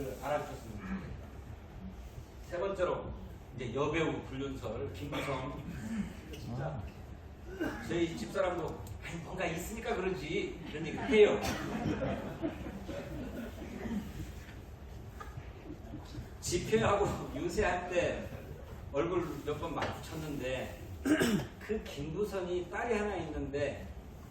걸 알아주셨으면 좋겠다. 세 번째로 이제 여배우 불륜설 김구성. 진짜 저희 집사람도 아니 뭔가 있으니까 그런지 이런 얘기를 해요. 집회하고 유세할 때 얼굴 몇 번 마주쳤는데 그 김구선이 딸이 하나 있는데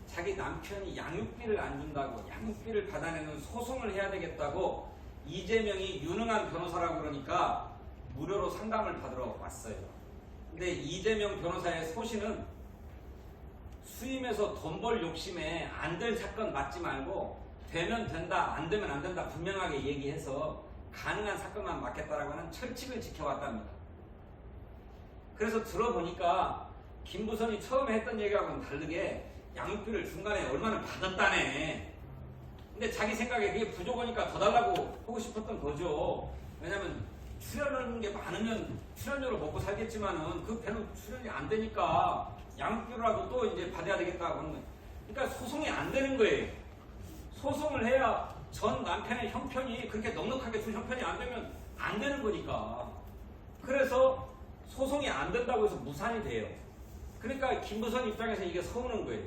자기 남편이 양육비를 안 준다고 양육비를 받아내는 소송을 해야 되겠다고 이재명이 유능한 변호사라고 그러니까 무료로 상담을 받으러 왔어요. 근데 이재명 변호사의 소신은 수임해서 돈 벌 욕심에 안 될 사건 맞지 말고 되면 된다 안 되면 안 된다 분명하게 얘기해서 가능한 사건만 맡겠다라고 하는 철칙을 지켜왔답니다. 그래서 들어보니까 김부선이 처음에 했던 얘기하고는 다르게 양육비를 중간에 얼마나 받았다네. 근데 자기 생각에 그게 부족하니까 더 달라고 하고 싶었던 거죠. 왜냐면 출연하는 게 많으면 출연료를 먹고 살겠지만은 그 배는 출연이 안 되니까 양육비라도 또 이제 받아야 되겠다고 하는 거예요. 그러니까 소송이 안 되는 거예요. 소송을 해야 전 남편의 형편이 그렇게 넉넉하게 준 형편이 안 되면 안 되는 거니까. 그래서 소송이 안 된다고 해서 무산이 돼요. 그러니까 김부선 입장에서 이게 서운한 거예요.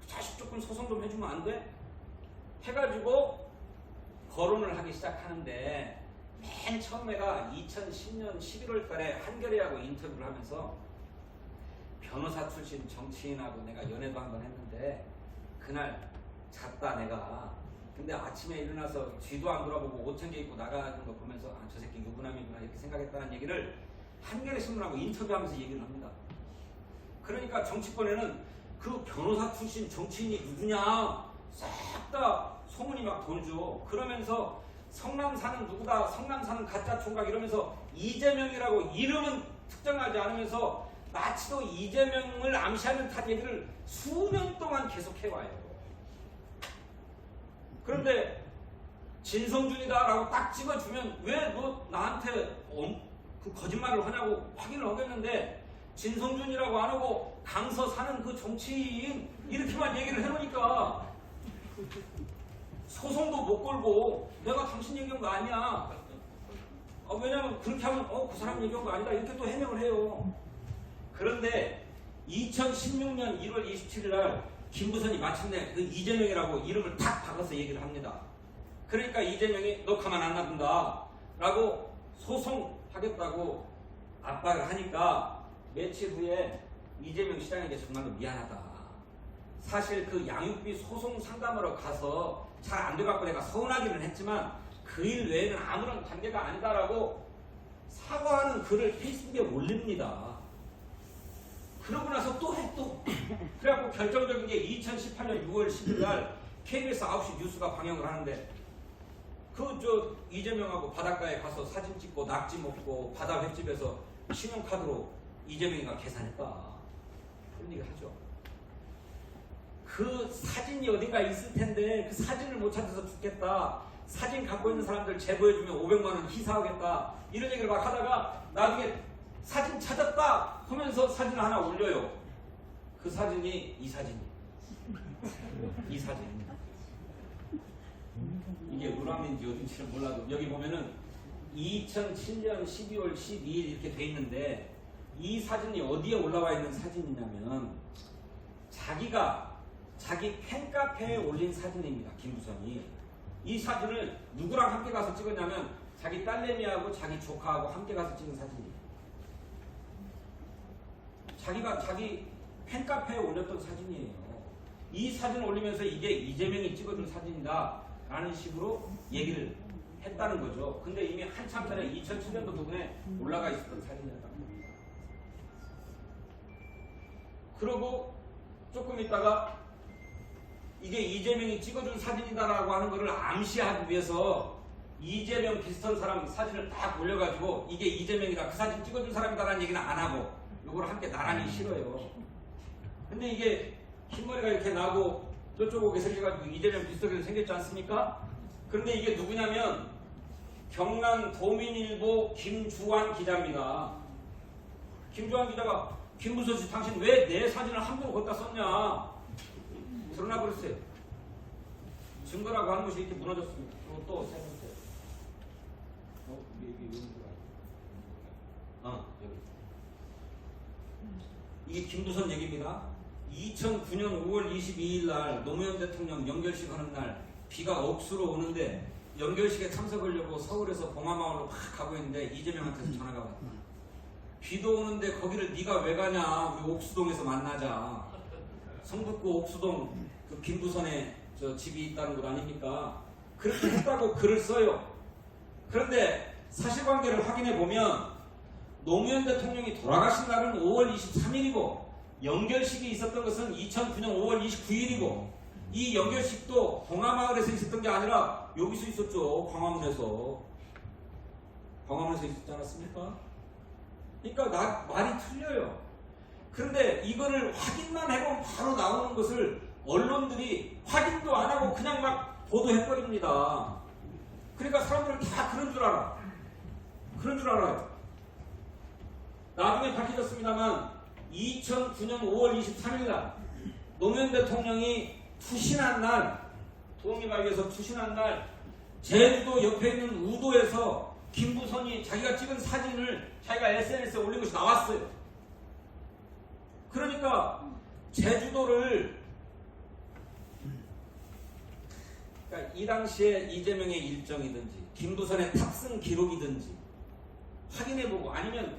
자식 조금 소송 좀 해주면 안 돼? 해가지고 거론을 하기 시작하는데 맨 처음에가 2010년 11월 달에 한겨레하고 인터뷰를 하면서 변호사 출신 정치인하고 내가 연애도 한번 했는데 그날 잤다 내가. 근데 아침에 일어나서 뒤도 안 돌아보고 옷 챙겨 입고 나가는 거 보면서 아, 저 새끼 유부남이구나 이렇게 생각했다는 얘기를 한겨레 신문하고 인터뷰하면서 얘기를 합니다. 그러니까 정치권에는 그 변호사 출신 정치인이 누구냐 싹 다 소문이 막 돌죠. 그러면서 성남 사는 누구다, 성남 사는 가짜 총각 이러면서 이재명이라고 이름은 특정하지 않으면서 마치도 이재명을 암시하는 듯한 얘기를 수년 동안 계속 해와요. 그런데 진성준이다라고 딱 찍어주면 왜 너 나한테 그 거짓말을 하냐고 확인을 하겠는데 진성준이라고 안 하고 강서 사는 그 정치인 이렇게만 얘기를 해놓으니까 소송도 못 걸고 내가 당신 얘기한 거 아니야. 왜냐면 그렇게 하면 그 사람 얘기한 거 아니다 이렇게 또 해명을 해요. 그런데 2016년 1월 27일 날 김부선이 마침내 그 이재명이라고 이름을 탁 박아서 얘기를 합니다. 그러니까 이재명이 너 가만 안 놔둔다 라고 소송하겠다고 압박을 하니까 며칠 후에 이재명 시장에게 정말로 미안하다. 사실 그 양육비 소송 상담하러 가서 잘 안 돼갖고 내가 서운하기는 했지만 그 일 외에는 아무런 관계가 아니다라고 사과하는 글을 페이스북에 올립니다. 그러고 나서 또 해 또. 그래갖고 결정적인 게 2018년 6월 10일 날 KBS 9시 뉴스가 방영을 하는데 이재명하고 바닷가에 가서 사진 찍고 낙지 먹고 바다 횟집에서 신용카드로 이재명이가 계산했다. 그런 얘기 하죠. 그 사진이 어딘가 있을 텐데 그 사진을 못 찾아서 죽겠다. 사진 갖고 있는 사람들 제보해주면 500만 원 희사하겠다. 이런 얘기를 막 하다가 나중에 사진 찾았다 하면서 사진 하나 올려요. 그 사진이 이 사진이에요. 이 사진. 이게 루람인지 어딘지는 몰라도 여기 보면은 2007년 12월 12일 이렇게 돼 있는데 이 사진이 어디에 올라와 있는 사진이냐면 자기 팬카페에 올린 사진입니다. 김부선이. 이 사진을 누구랑 함께 가서 찍었냐면 자기 딸내미하고 자기 조카하고 함께 가서 찍은 사진이에요. 자기가 자기 팬카페에 올렸던 사진이에요. 이 사진을 올리면서 이게 이재명이 찍어준 사진이다 라는 식으로 얘기를 했다는 거죠. 근데 이미 한참 전에 2007년도 부분에 올라가 있었던 사진이었다는 겁니다. 그러고 조금 있다가 이게 이재명이 찍어준 사진이다라고 하는 것을 암시하기 위해서 이재명 비슷한 사람 사진을 딱 올려가지고 이게 이재명이다 그 사진 찍어준 사람이다라는 얘기는 안 하고 이걸 함께 나란히 실어요. 근데 이게 흰머리가 이렇게 나고 저쪽 오게 생겨가지고 이재명 비슷하게 생겼지 않습니까? 그런데 이게 누구냐면 경남 도민일보 김주환 기자입니다. 김주환 기자가 김부선 씨 당신 왜 내 사진을 함부로 거기다 썼냐 드러나 버렸어요. 증거라고 하는 것이 이렇게 무너졌습니다. 그리고 또 세 번째 이게 김부선 얘기입니다. 2009년 5월 22일 날 노무현 대통령 연결식 하는 날 비가 억수로 오는데 연결식에 참석하려고 서울에서 봉화마을로 막 가고 있는데 이재명한테서 전화가 왔다. 비도 오는데 거기를 네가 왜 가냐? 우리 옥수동에서 만나자. 성북구 옥수동 그 김부선에 저 집이 있다는 곳 아닙니까? 그렇게 했다고 글을 써요. 그런데 사실관계를 확인해 보면 노무현 대통령이 돌아가신 날은 5월 23일이고 연결식이 있었던 것은 2009년 5월 29일이고 이 연결식도 봉화마을에서 있었던 게 아니라 여기서 있었죠. 광화문에서 있었지 않았습니까? 그러니까 말이 틀려요. 그런데 이거를 확인만 해보면 바로 나오는 것을 언론들이 확인도 안 하고 그냥 막 보도해버립니다. 그러니까 사람들은 다 그런 줄 알아. 그런 줄 알아요. 나중에 밝혀졌습니다만 2009년 5월 23일 날 노무현 대통령이 투신한 날, 독립하기 위해서 투신한 날 제주도 옆에 있는 우도에서 김부선이 자기가 찍은 사진을 자기가 SNS에 올린 것이 나왔어요. 그러니까 제주도를 그러니까 이 당시에 이재명의 일정이든지 김부선의 탑승 기록이든지 확인해보고 아니면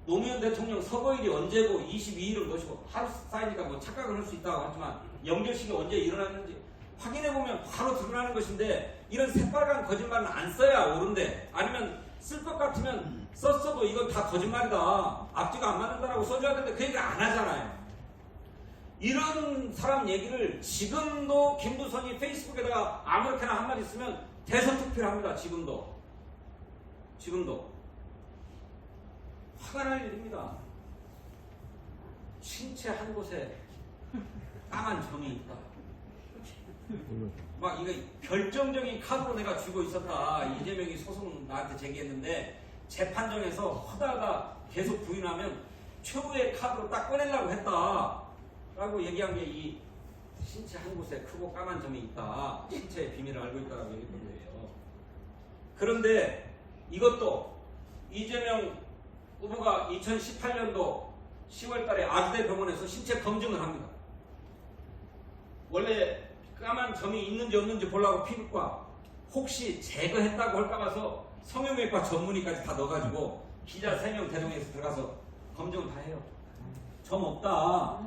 노무현 대통령 서거일이 언제고 22일을 것이고 하루 쌓이니까 뭐 착각을 할 수 있다고 하지만 연결식이 언제 일어났는지 확인해보면 바로 드러나는 것인데 이런 새빨간 거짓말은 안 써야 옳은데 아니면 쓸 것 같으면 썼어도 이건 다 거짓말이다. 앞뒤가 안 맞는다라고 써줘야 되는데 그 얘기를 안 하잖아요. 이런 사람 얘기를 지금도 김부선이 페이스북에다가 아무렇게나 한마디 쓰면 대서특필합니다. 지금도 화가 날 일입니다. 신체 한 곳에 까만 점이 있다. 막 이거 결정적인 카드로 내가 쥐고 있었다. 이재명이 소송 나한테 제기했는데 재판정에서 허다가 계속 부인하면 최후의 카드로 딱 꺼내려고 했다. 라고 얘기한 게 이 신체 한 곳에 크고 까만 점이 있다. 신체의 비밀을 알고 있다고 얘기했던 거예요. 그런데 이것도 이재명 후보가 2018년도 10월 달에 아주대 병원에서 신체 검증을 합니다. 원래 까만 점이 있는지 없는지 보려고 피부과 혹시 제거했다고 할까봐서 성형외과 전문의까지 다 넣어가지고 기자 3명 대동해서 들어가서 검증을 다 해요. 점 없다.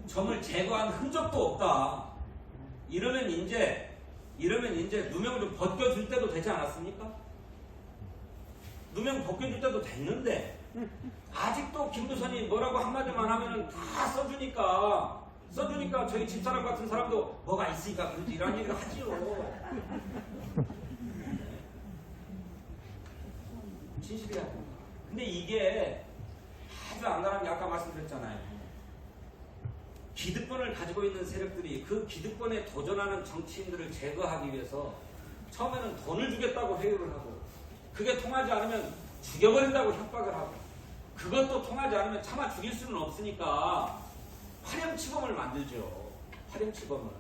점을 제거한 흔적도 없다. 이러면 이제 누명을 좀 벗겨줄 때도 되지 않았습니까? 누명 벗겨줄 때도 됐는데 아직도 김부선이 뭐라고 한마디만 하면 다 써주니까 저희 집사람 같은 사람도 뭐가 있으니까 그러지 이런 얘기를 하지요. 진실이야. 근데 이게 아주 안간한 게 아까 말씀드렸잖아요. 기득권을 가지고 있는 세력들이 그 기득권에 도전하는 정치인들을 제거하기 위해서 처음에는 돈을 주겠다고 회유를 하고 그게 통하지 않으면 죽여버린다고 협박을 하고 그것도 통하지 않으면 차마 죽일 수는 없으니까 화렴치범을 만들죠. 화렴치범을.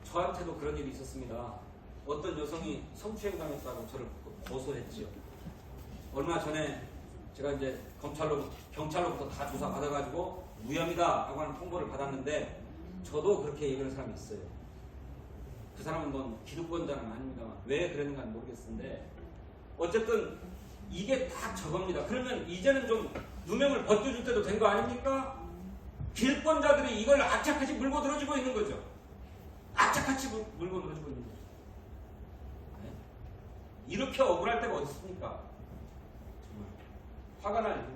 저한테도 그런 일이 있었습니다. 어떤 여성이 성추행당했다고 저를 고소했죠. 얼마 전에 제가 이제 경찰로부터 다 조사 받아가지고 무혐의다 라고 하는 통보를 받았는데 저도 그렇게 얘기하는 사람이 있어요. 그 사람은 뭐 기득권자는 아닙니다만 왜 그랬는가 모르겠는데 어쨌든 이게 다 저겁니다. 그러면 이제는 좀 누명을 벗겨줄 때도 된 거 아닙니까? 길권자들이 이걸 악착같이 물고 들어주고 있는 거죠. 악착같이 물고 들어주고 있는 거죠. 네? 이렇게 억울할 때가 어디 있습니까? 정말 화가 날